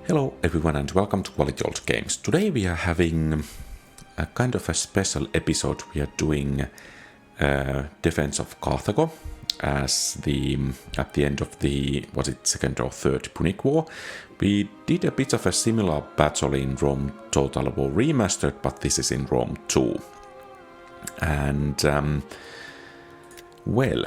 Hello everyone and welcome to QualityOldGames. Today we are having a kind of a special episode. We are doing defense of Carthago as at the end of the, was it second or third Punic War. We did a bit of a similar battle in Rome TotalWar remastered, but this is in Rome 2. And well,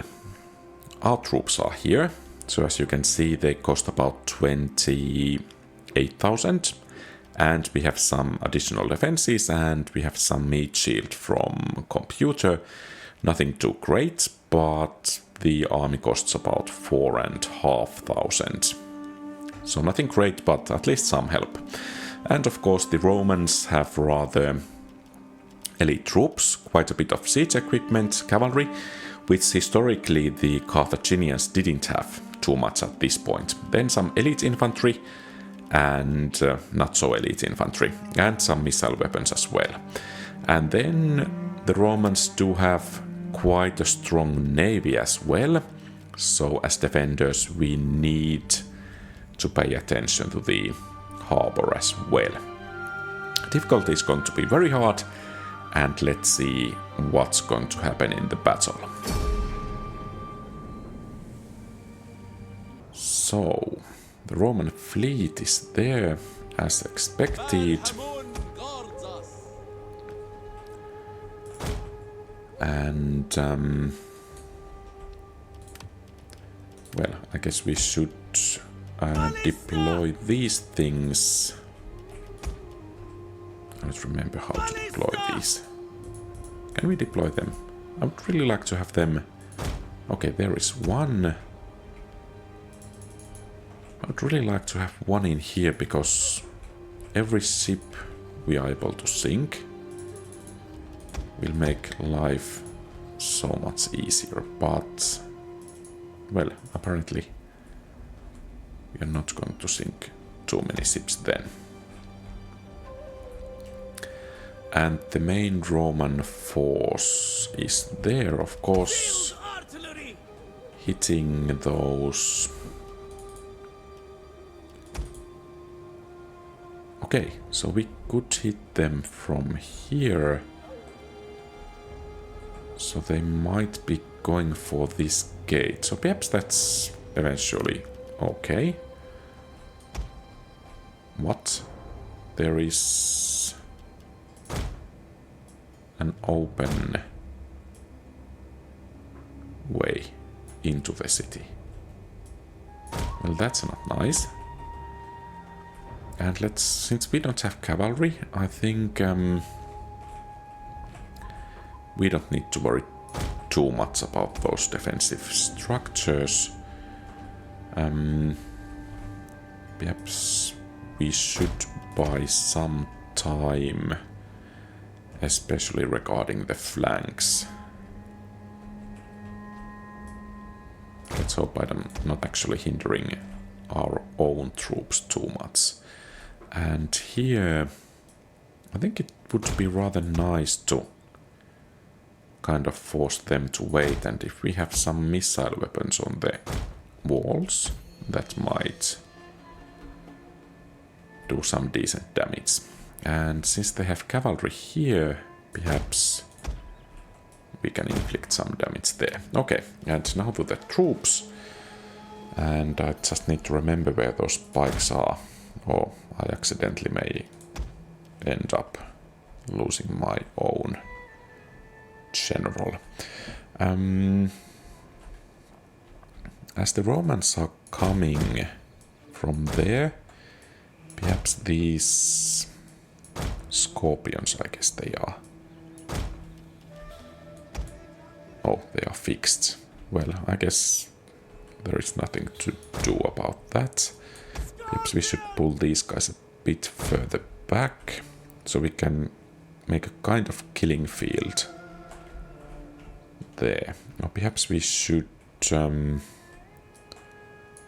our troops are here. So as you can see, they cost about 28,000, and we have some additional defenses, and we have some meat shield from computer. Nothing too great, but the army costs about 4,500. So nothing great, but at least some help. And of course the Romans have rather elite troops, quite a bit of siege equipment, cavalry, which historically the Carthaginians didn't have too much at this point. Then some elite infantry and not so elite infantry, and some missile weapons as well. And then the Romans do have quite a strong navy as well, so as defenders we need to pay attention to the harbor as well. Difficulty is going to be very hard, and let's see what's going to happen in the battle. So, the Roman fleet is there as expected. And, well, I guess we should deploy these things. I don't remember how to deploy these. Can we deploy them? I would really like to have them. Okay, there is one. I would really like to have one in here, because every ship we are able to sink will make life so much easier, but, well, apparently we are not going to sink too many ships then. And the main Roman force is there, of course, hitting those. Okay, so we could hit them from here. So they might be going for this gate. So perhaps that's eventually okay. What? There is an open way into the city. Well, that's not nice. And let's, since we don't have cavalry, I think we don't need to worry too much about those defensive structures. Perhaps we should buy some time, especially regarding the flanks. Let's hope I'm not actually hindering our own troops too much. And here, I think it would be rather nice to kind of force them to wait, and if we have some missile weapons on the walls, that might do some decent damage. And since they have cavalry here, perhaps we can inflict some damage there. Okay, and now to the troops. And I just need to remember where those spikes are, or I accidentally may end up losing my own general. As the Romans are coming from there, perhaps these scorpions, I guess they are. Oh, they are fixed. Well, I guess there is nothing to do about that. Perhaps we should pull these guys a bit further back, so we can make a kind of killing field there. Or perhaps we should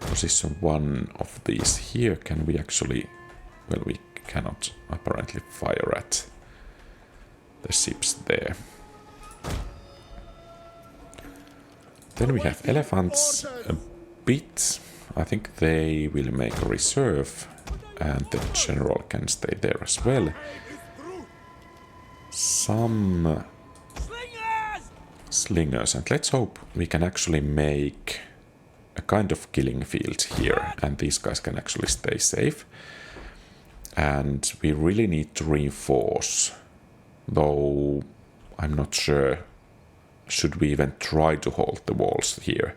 position one of these here. Can we actually... Well, we cannot apparently fire at the ships there. Then we have elephants a bit. I think they will make a reserve and the general can stay there as well. Some slingers, and let's hope we can actually make a kind of killing field here, and these guys can actually stay safe. And we really need to reinforce, though I'm not sure should we even try to hold the walls here.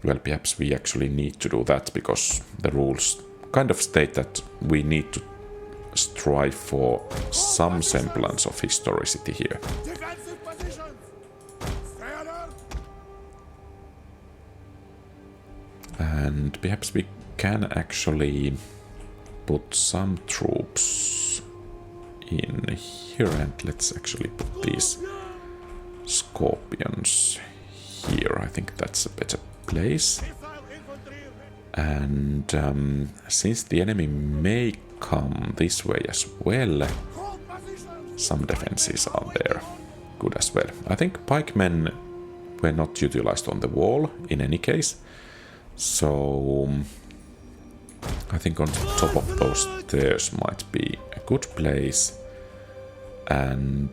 Well, perhaps we actually need to do that, because the rules kind of state that we need to strive for some semblance of historicity here. And perhaps we can actually put some troops in here, and let's actually put these scorpions here. I think that's a better place. And since the enemy may come this way as well, some defenses are there. Good as well. I think pikemen were not utilized on the wall in any case, so I think on top of those stairs might be a good place, and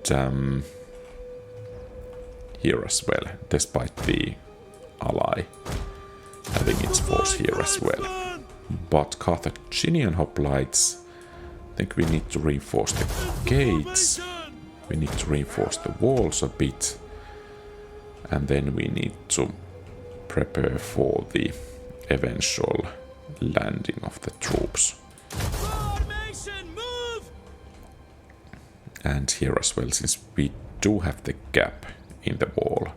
here as well, despite the ally having its force here as well. But Carthaginian hoplites, I think we need to reinforce the gates, we need to reinforce the walls a bit, and then we need to prepare for the eventual landing of the troops. And here as well, since we do have the gap in the wall.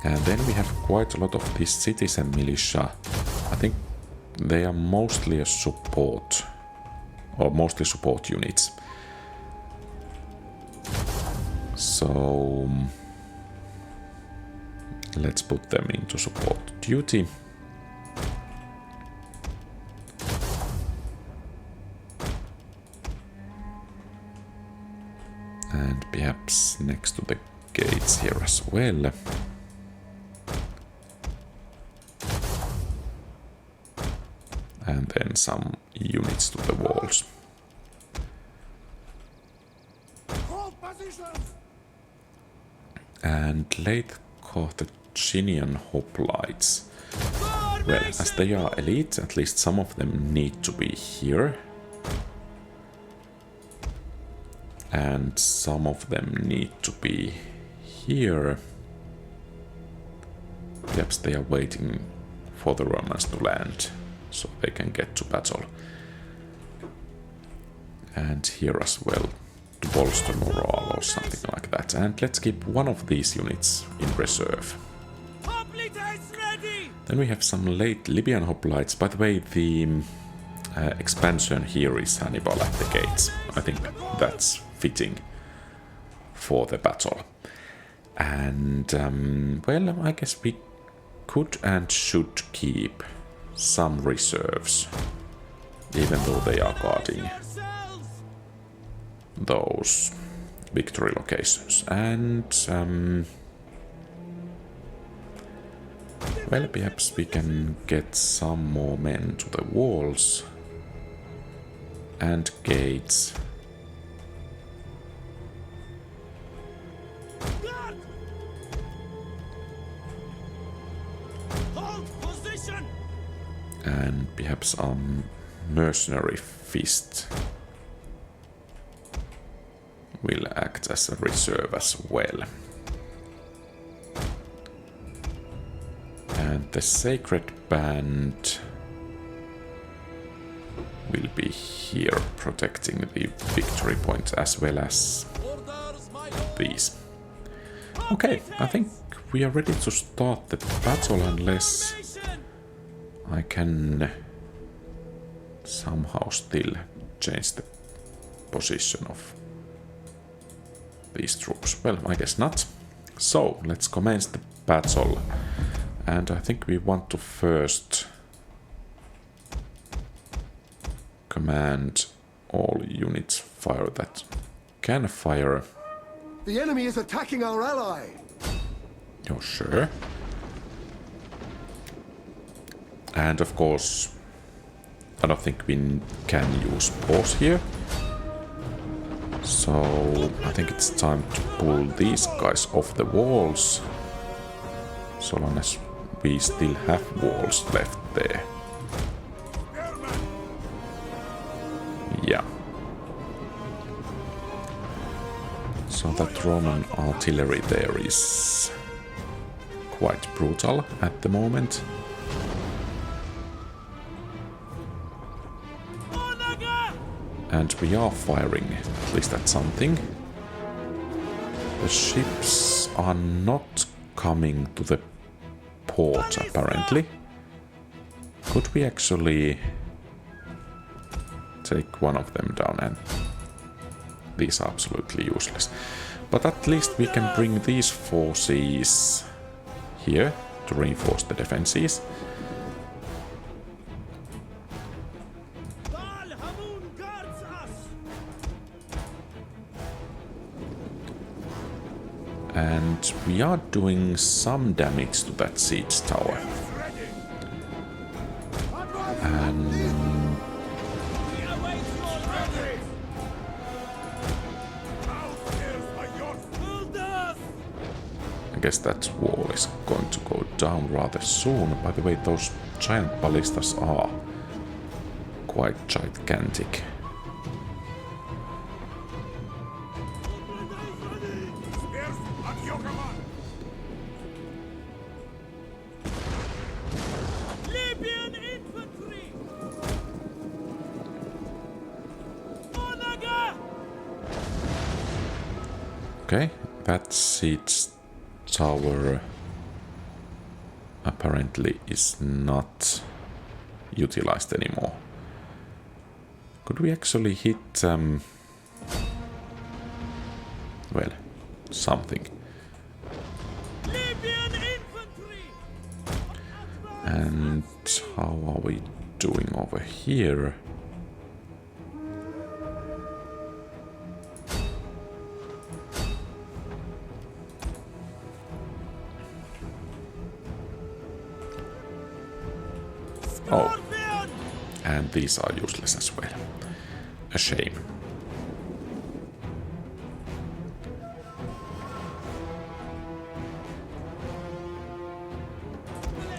And then we have quite a lot of these citizen militia. I think they are mostly a support, or mostly support units. So let's put them into support duty. And perhaps next to the gates here as well. And then some units to the walls. And late Carthaginian hoplites. Well, as they are elite, at least some of them need to be here. And some of them need to be here. Perhaps they are waiting for the Romans to land, so they can get to battle. And here as well, to bolster morale or something like that. And let's keep one of these units in reserve. Then we have some late Libyan hoplites. By the way, the expansion here is Hannibal at the gates. I think that's fitting for the battle. And, well, I guess we could and should keep some reserves, even though they are guarding those victory locations. And well, perhaps we can get some more men to the walls and gates. And perhaps our mercenary fist will act as a reserve as well. And the sacred band will be here protecting the victory point as well as these. Okay, I think we are ready to start the battle, unless I can somehow still change the position of these troops. Well, I guess not. So, let's commence the battle. And I think we want to first command all units fire that can fire. The enemy is attacking our ally. You're sure? And of course, I don't think we can use pause here. So I think it's time to pull these guys off the walls. So long as we still have walls left there. Yeah. So that Roman artillery there is quite brutal at the moment. And we are firing at least at something. The ships are not coming to the port apparently. Could we actually take one of them down? And these are absolutely useless. But at least we can bring these forces here to reinforce the defenses. And we are doing some damage to that siege tower. And I guess that wall is going to go down rather soon. By the way, those giant ballistas are quite gigantic. Okay, that siege tower apparently is not utilized anymore. Could we actually hit well, something? And how are we doing over here? Oh, and these are useless as well. A shame.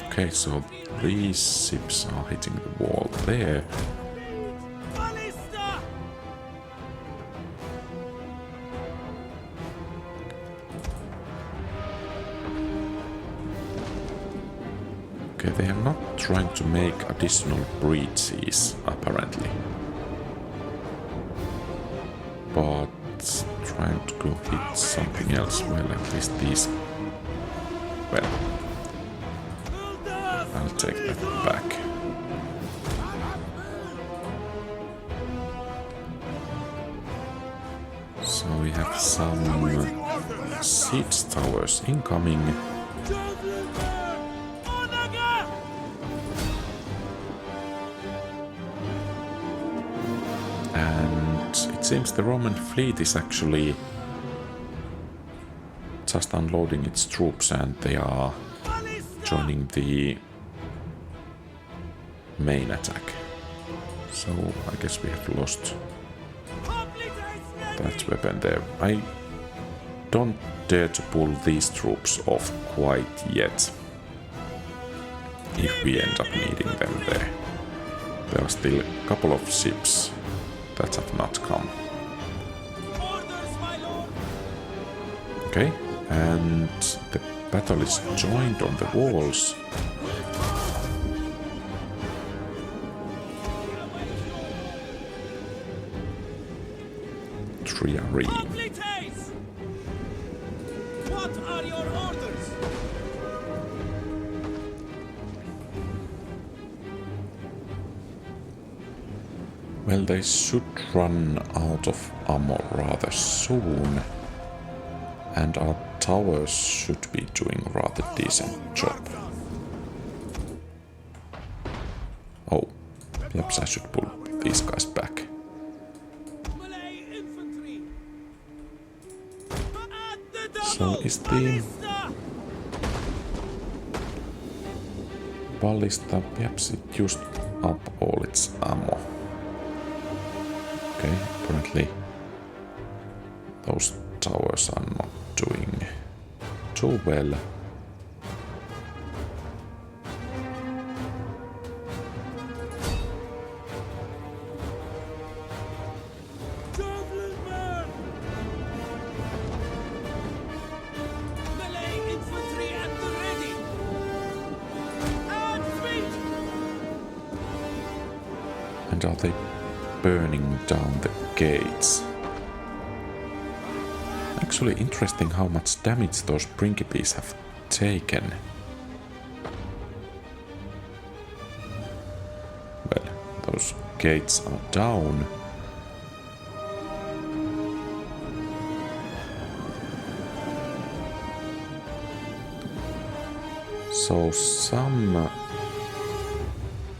Okay, so these ships are hitting the wall there. Okay, they are not trying to make additional breaches, apparently. But trying to go hit something else. Well, at least these... Well, I'll take that back. So we have some siege towers incoming. It seems the Roman fleet is actually just unloading its troops and they are joining the main attack. So I guess we have lost that weapon there. I don't dare to pull these troops off quite yet, if we end up needing them there. There are still a couple of ships that have not come. Okay, and the battle is joined on the walls. Triareme. What are your orders? Well, they should run out of ammo rather soon. And our towers should be doing a rather decent job. Oh, perhaps I should pull these guys back. So is the ballista. Perhaps it used up all its ammo. Okay, apparently those towers are not doing too well. And are they burning down the gates? Actually interesting how much damage those principes have taken. Well, those gates are down. So some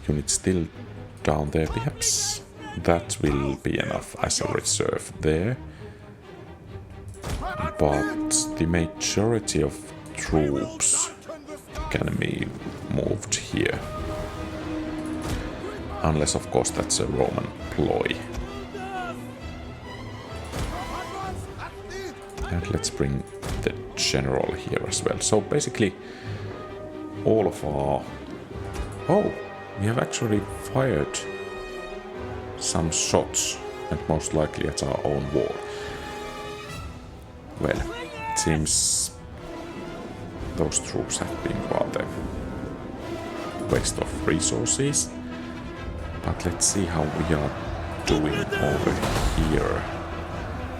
units still down there, perhaps that will be enough as a reserve there. But the majority of troops can be moved here. Unless of course that's a Roman ploy. And let's bring the general here as well. So basically all of our... Oh! We have actually fired some shots, and most likely at our own wall. Well, it seems those troops have been rather waste of resources. But let's see how we are doing over here.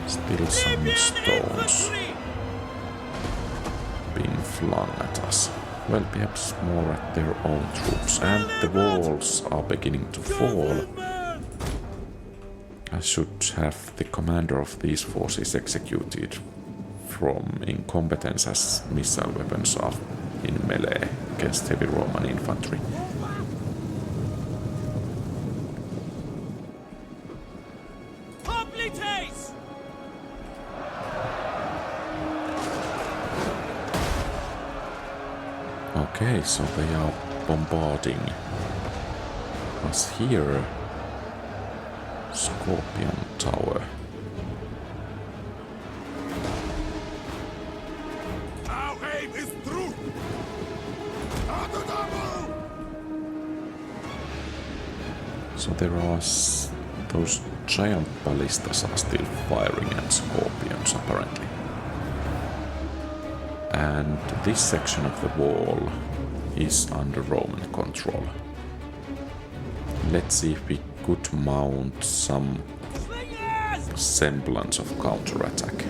Still some stones being flung at us. Well, perhaps more at their own troops. And the walls are beginning to fall. I should have the commander of these forces executed from incompetence, as missile weapons are in melee against heavy Roman infantry. Okay, so they are bombarding us here. Scorpion Tower. Our aim is true. So there are those giant ballistas are still firing at scorpions apparently. And this section of the wall is under Roman control. Let's see if we could mount some semblance of counterattack.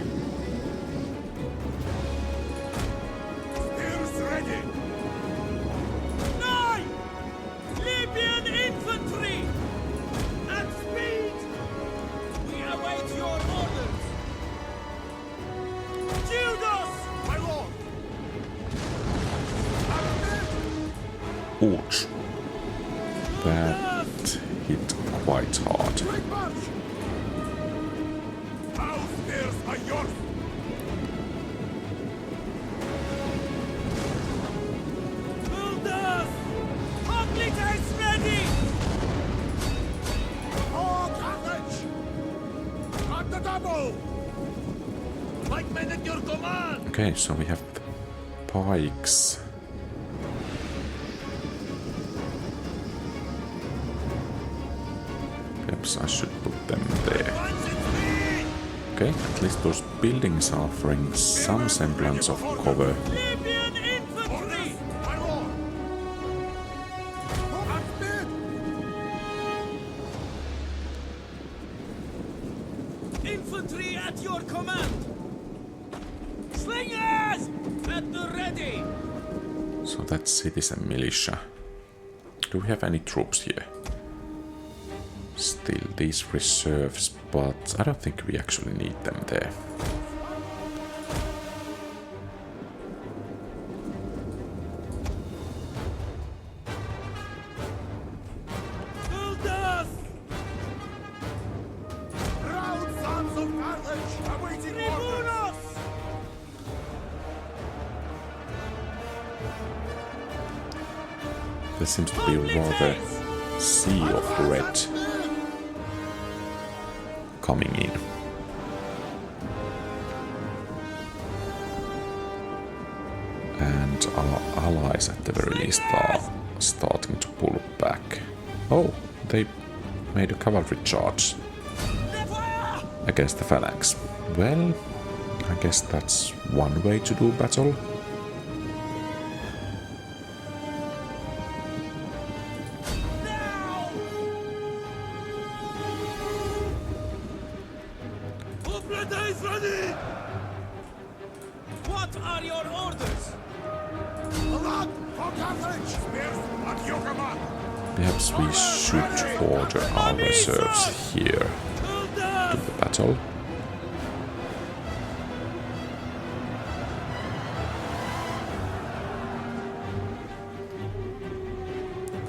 Ouch. That hit quite hard. Okay, so we have pikes. Perhaps I should put them there. Okay, at least those buildings are offering some semblance of cover. Infantry at your command! Slingers at the ready! So that's citizen militia. Do we have any troops here? Still these reserves, but I don't think we actually need them there. Proud sons of Carthage awaiting orders! There seems to be a rather sea of red coming in. And our allies at the very least are starting to pull back. Oh, they made a cavalry charge against the phalanx. Well, I guess that's one way to do battle. What are your orders? Along for Carthage! Spears at your command! Perhaps we should order our reserves here to the battle.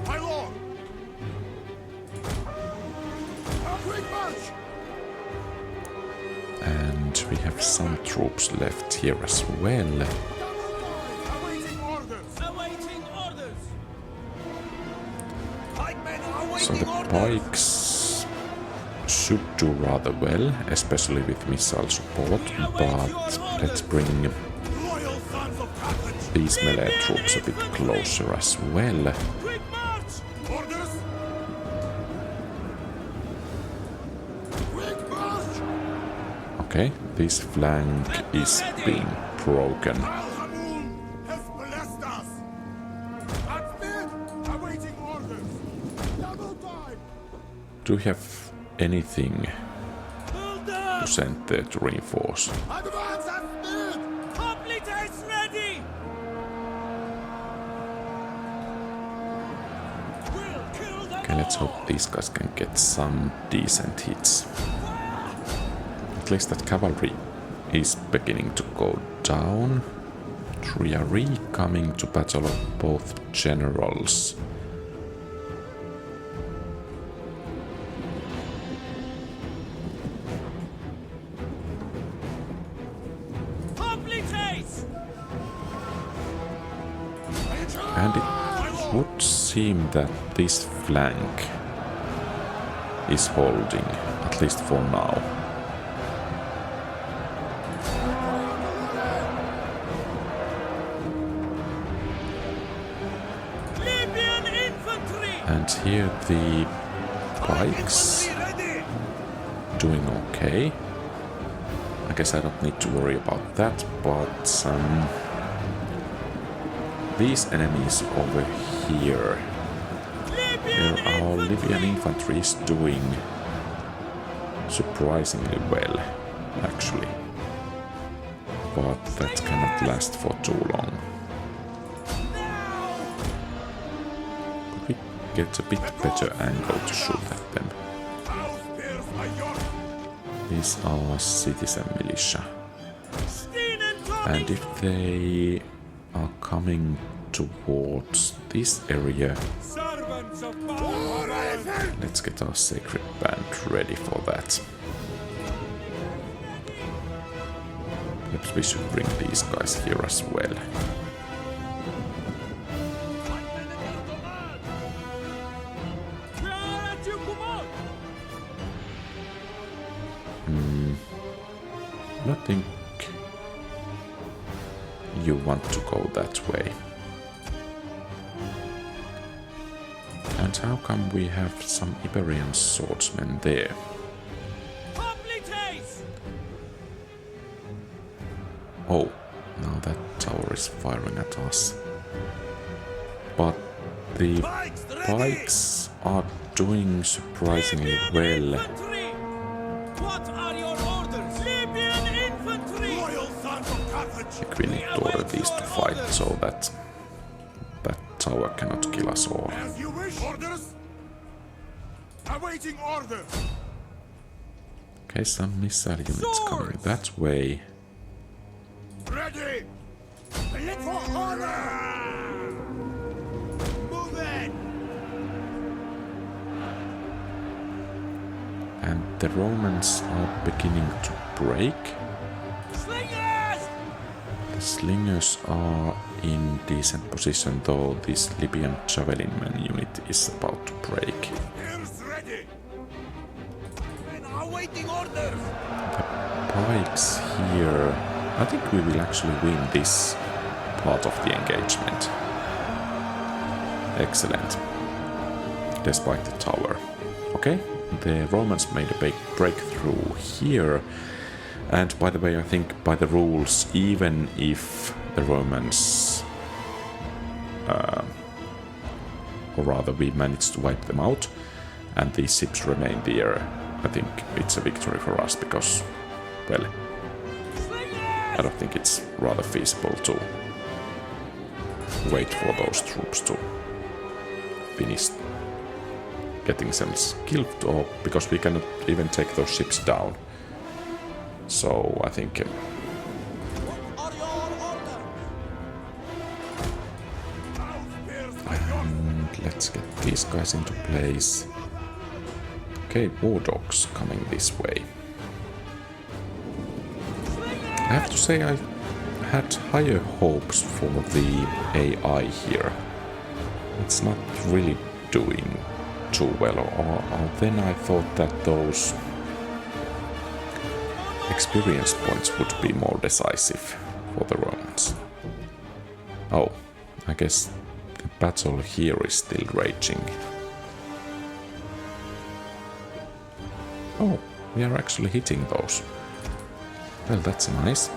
My lord! A quick march! And we have some troops left here as well. Awaiting orders! Awaiting orders! Pikemen So awaiting the orders! pikes should do rather well, especially with missile support, but let's bring Loyal sons of Carthage! these melee troops a bit closer as well. Quick march! Orders! Quick march! Okay, this flank is being broken. Al-Hamun has blessed us! Godspeed! Awaiting orders! Double time! Do we have anything Hold to up! send there to reinforce? Advance at speed! Hoplites ready! We'll kill them Okay, let's all! hope these guys can get some decent hits. At least that cavalry is beginning to go down. We are coming to battle of both generals. Hoplites! And it would seem that this flank is holding, at least for now. Libyan infantry! And here the pikes Ready! doing okay. I guess I don't need to worry about that, but these enemies over here, where our Libyan infantry is doing surprisingly well, actually. But that cannot last for too long. Could we get a bit better angle to shoot at them? These are citizen militia. And if they are coming towards this area, Servants of power! let's get our sacred band ready for that. Perhaps we should bring these guys here as well. We are at your command! I think you want to go that way. And how come we have some Iberian swordsmen there? Hoplites! Oh, now that tower is firing at us. But the Pikes ready! pikes are doing surprisingly well. Infantry! What are your orders? Libyan infantry! Loyal sons of Carthage! We need to order these to fight so that that tower cannot kill us all. As you wish! Orders! Awaiting orders! Okay, some missile units coming that way. Ready! For honor! Move it! And the Romans are beginning to break. Slingers! Slingers are in decent position, though this Libyan Javelin Man unit is about to break. Spears ready. Men awaiting orders. Pikes here. I think we will actually win this part of the engagement. Excellent. Despite the tower. Okay, the Romans made a big breakthrough here. And by the way, I think by the rules, even if the Romans, or rather we managed to wipe them out, and these ships remain there, I think it's a victory for us, because, well, I don't think it's rather feasible to wait for those troops to finish getting themselves killed, or because we cannot even take those ships down. So I think and let's get these guys into place. Okay, war dogs coming this way. I have to say I had higher hopes for the AI here. It's not really doing too well, or then I thought that those experience points would be more decisive for the Romans. Oh, I guess the battle here is still raging. Oh, we are actually hitting those. Well, that's nice.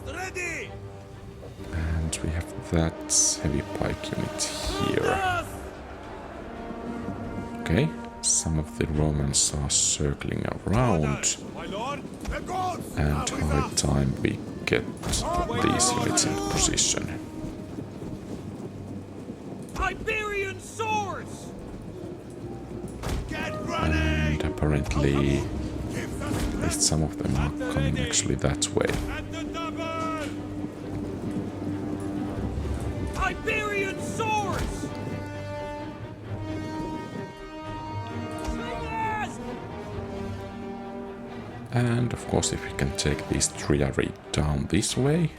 Ready. And we have that heavy pike unit here. Okay. Some of the Romans are circling around, and high time we get these units in position. Iberian swords. And apparently, at least some of them are coming actually that way. Iberian swords. And of course, if we can take these triarii down this way,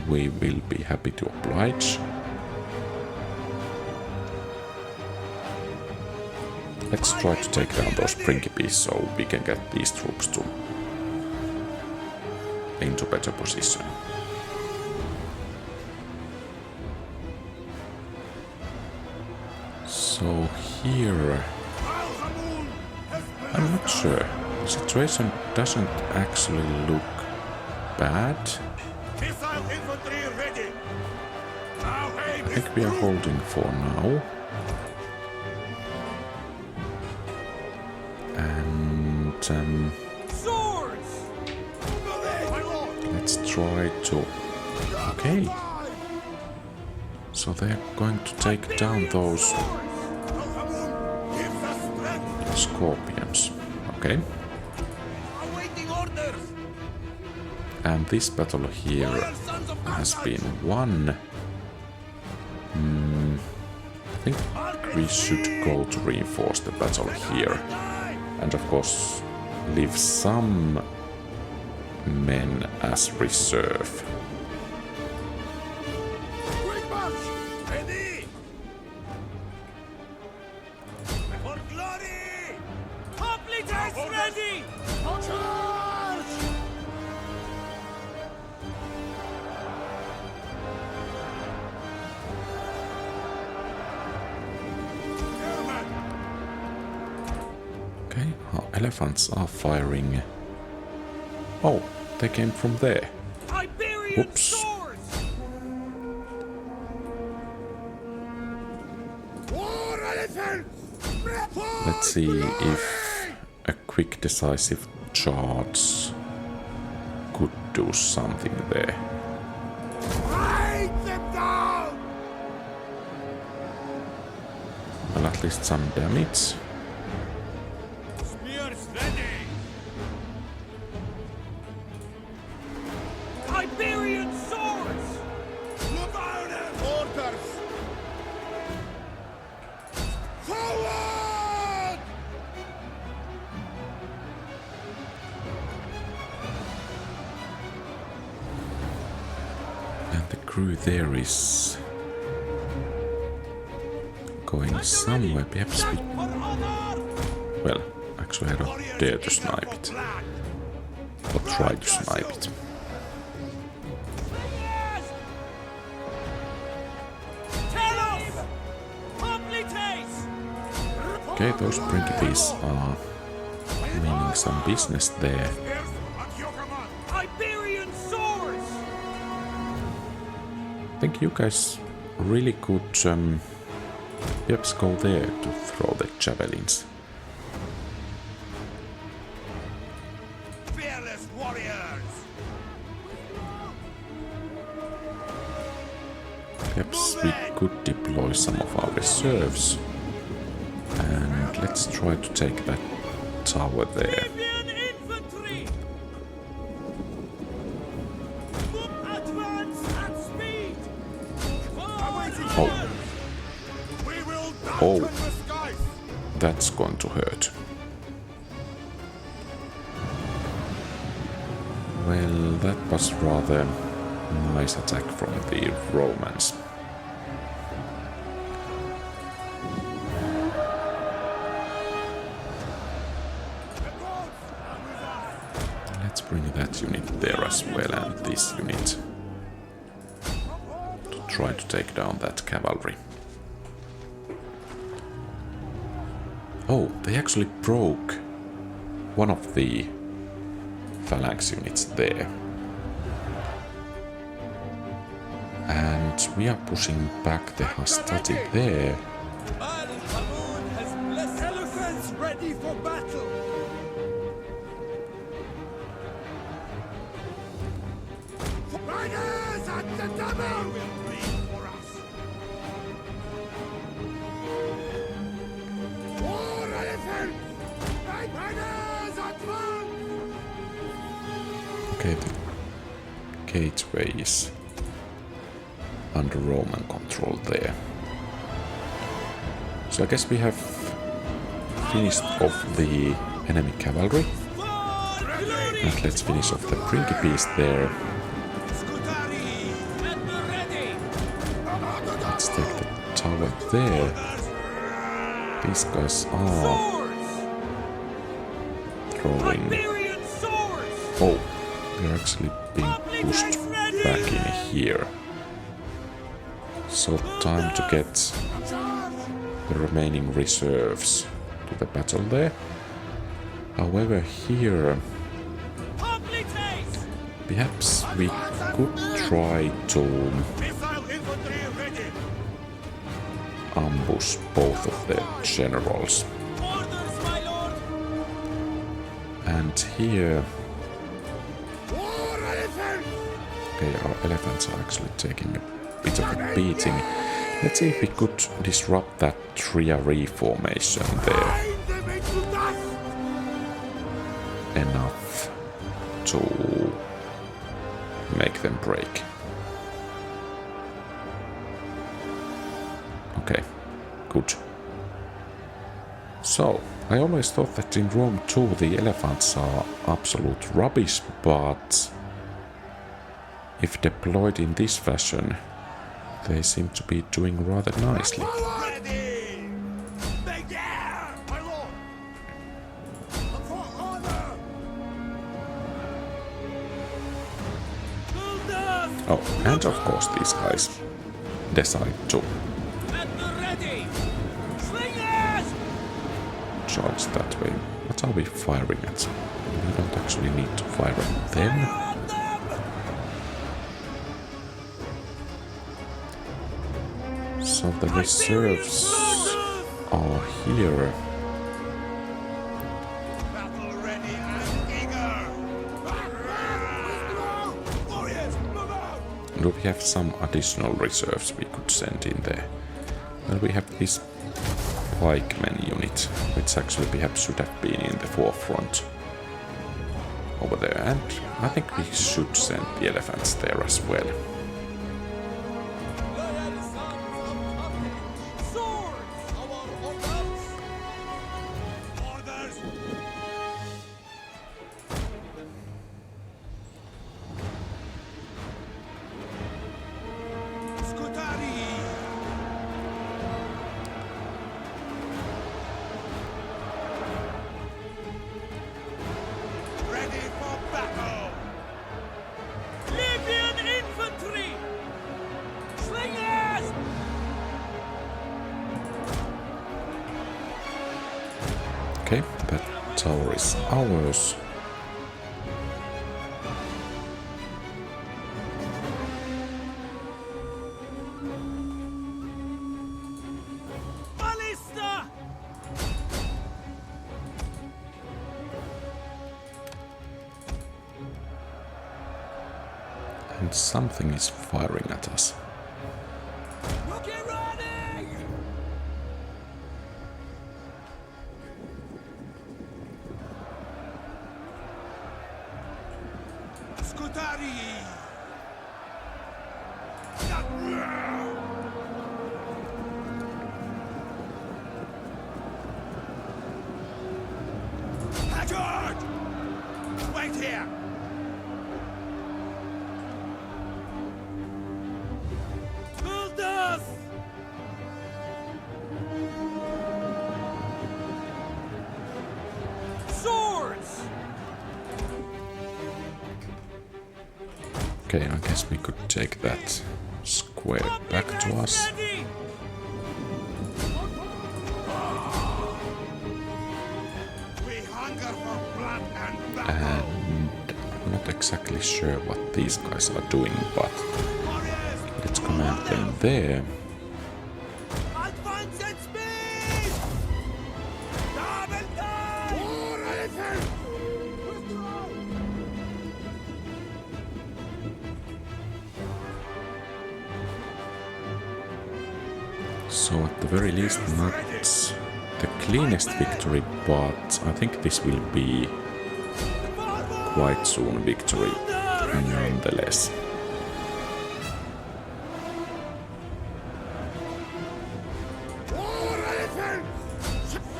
we will be happy to oblige. Let's try to take down those principes so we can get these troops into better position. So here, I'm not sure. The situation doesn't actually look bad. I think we are holding for now. And let's try to... Okay. So they're going to take down those scorpions. Okay. And this battle here has been won. I think we should go to reinforce the battle here. And of course, leave some men as reserve. For glory! Hoplites ready! Charge! Okay, our elephants are firing. Oh, they came from there. Whoops. Let's see if a quick decisive charge could do something there. Well, at least some damage. Spears ready! Iberian swords! Look out! Orders! Forward! crew there is going somewhere. Perhaps we... Well, actually I don't dare to snipe it. Or try to snipe it. Okay, those Principes are meaning some business there. I think you guys really could perhaps go there to throw the javelins. Fearless warriors. Perhaps we could deploy some of our reserves. And let's try to take that tower there. Oh. Oh. That's going to hurt. Well, that was rather nice attack from the Romans. Let's bring that unit there as well, and this unit to try to take down that cavalry. Oh, they actually broke one of the phalanx units there. And we are pushing back the hastati there. Elephants ready for battle. Riders at the double will bleed for us. War elephants! Riders advance! Okay, the gateway is under Roman control there. So I guess we have finished off the enemy cavalry. And let's finish off the Principes there. Let's take the tower there. These guys are throwing... Oh, they're actually being pushed back in here. So time to get the remaining reserves to the battle there. However, here perhaps we could try to ambush both of the generals. And here... Okay, our elephants are actually taking a bit of a beating. Let's see if we could disrupt that triarrhea formation there. Enough to make them break. Okay, good. So, I always thought that in Rome too the elephants are absolute rubbish, but if deployed in this fashion, they seem to be doing rather nicely. Oh, and of course these guys decide to charge that way. What are we firing at? We don't actually need to fire at them. So the reserves are here. Do we have some additional reserves we could send in there? Well, we have this pikeman unit, which actually perhaps should have been in the forefront over there, and I think we should send the elephants there as well. Scutari! Ready for battle! Libyan infantry! Slingers! Okay, that tower is ours. Ballista! And something is firing at us. Get ready! Scutari! Haggard! Wait here! Builders! Swords! Okay, I guess we could take that square back to us. Ready! We hunger for blood and battle! And I'm not exactly sure what these guys are doing, but Warriors! let's command them there. Advance at speed! Double time! War elephant! Withdraw! So at the very least, not the cleanest victory, but I think this will be quite soon victory nonetheless. War elephant!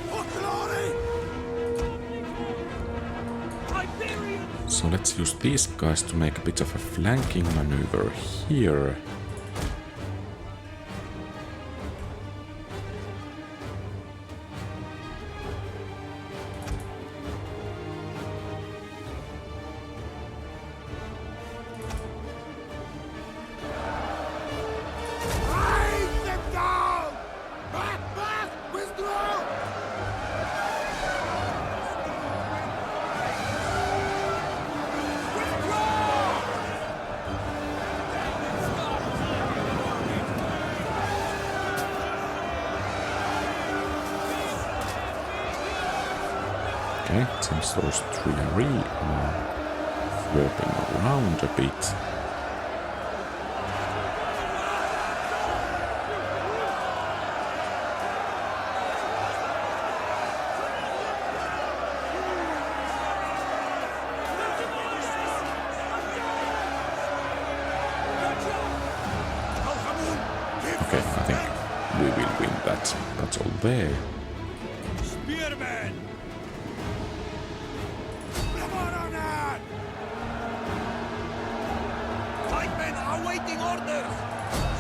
For glory! Iberian! So let's use these guys to make a bit of a flanking maneuver here. Ride them down! Back, back! Withdraw! Okay, it seems those three are warping around a bit. Okay, I think we will win that battle there. Spearman! Bravoranan! Pikemen are waiting orders!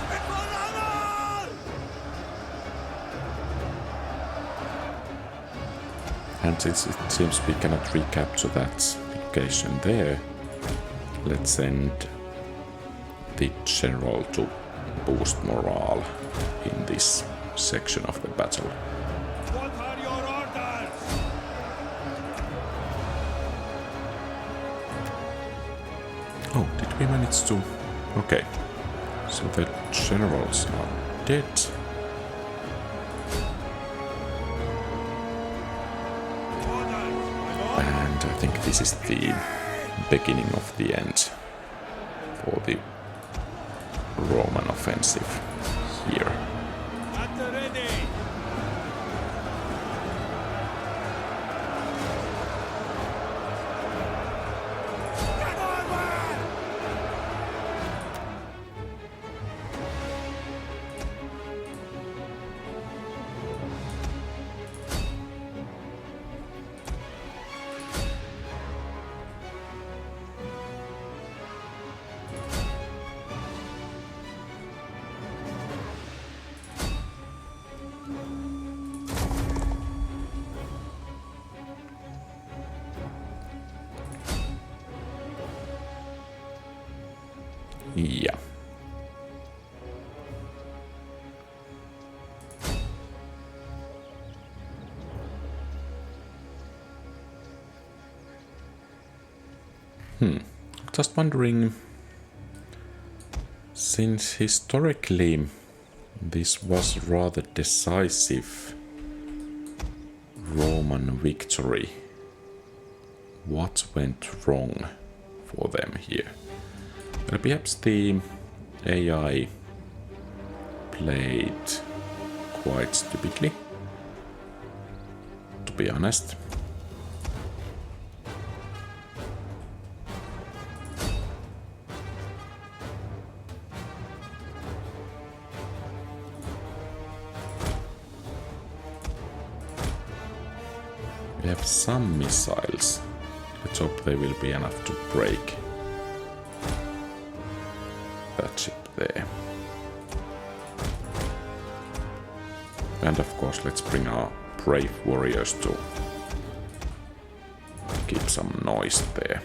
Bravoranan! And since it seems we cannot recapture that location there, let's send the general to boost morale in this section of the battle. What are your orders? Oh, did we manage to... Okay. So the generals are dead. And I think this is the beginning of the end for the Roman offensive here. At the ready! Yeah. Just wondering, since historically this was rather decisive Roman victory, what went wrong for them here? Well, perhaps the AI played quite stupidly, to be honest. We have some missiles. Let's hope they will be enough to break that ship there. And of course, let's bring our brave warriors to keep some noise there.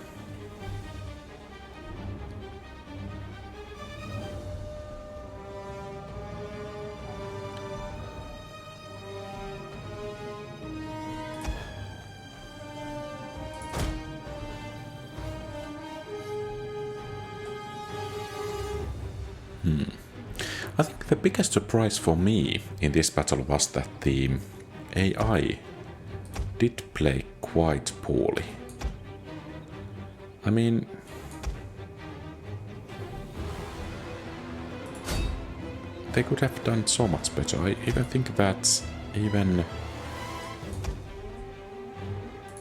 I think the biggest surprise for me in this battle was that the AI did play quite poorly. I mean, they could have done so much better. I even think that even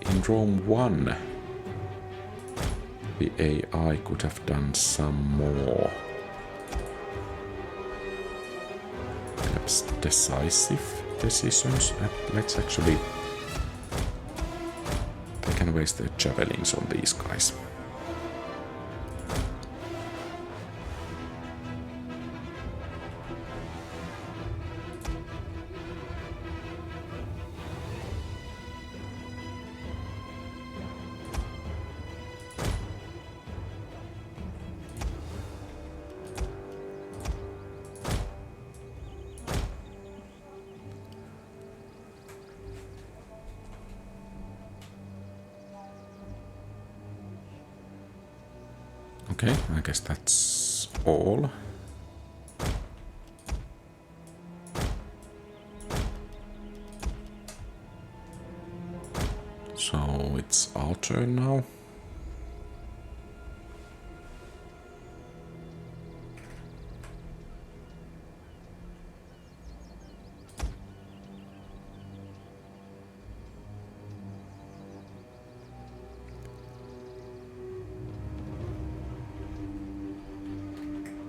in Rome 1, the AI could have done some more decisive decisions. Let's actually... They can waste their javelins on these guys. Okay, I guess that's all. So it's our turn now.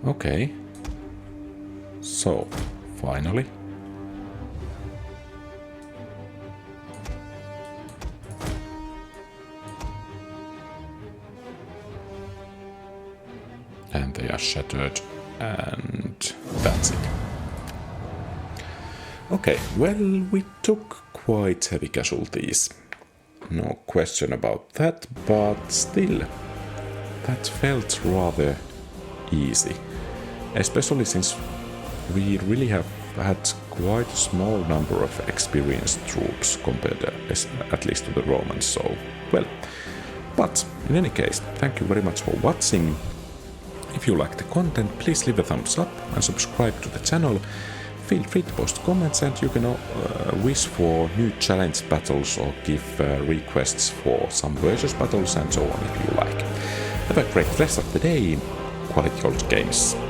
Okay, so finally. And they are shattered, and that's it. Okay, well, we took quite heavy casualties. No question about that, but still, that felt rather easy. Especially since we really have had quite a small number of experienced troops compared to, at least to the Romans, so well. But in any case, thank you very much for watching. If you like the content, please leave a thumbs up and subscribe to the channel. Feel free to post comments, and you can wish for new challenge battles or give requests for some versus battles and so on if you like. Have a great rest of the day. QualityOldGames.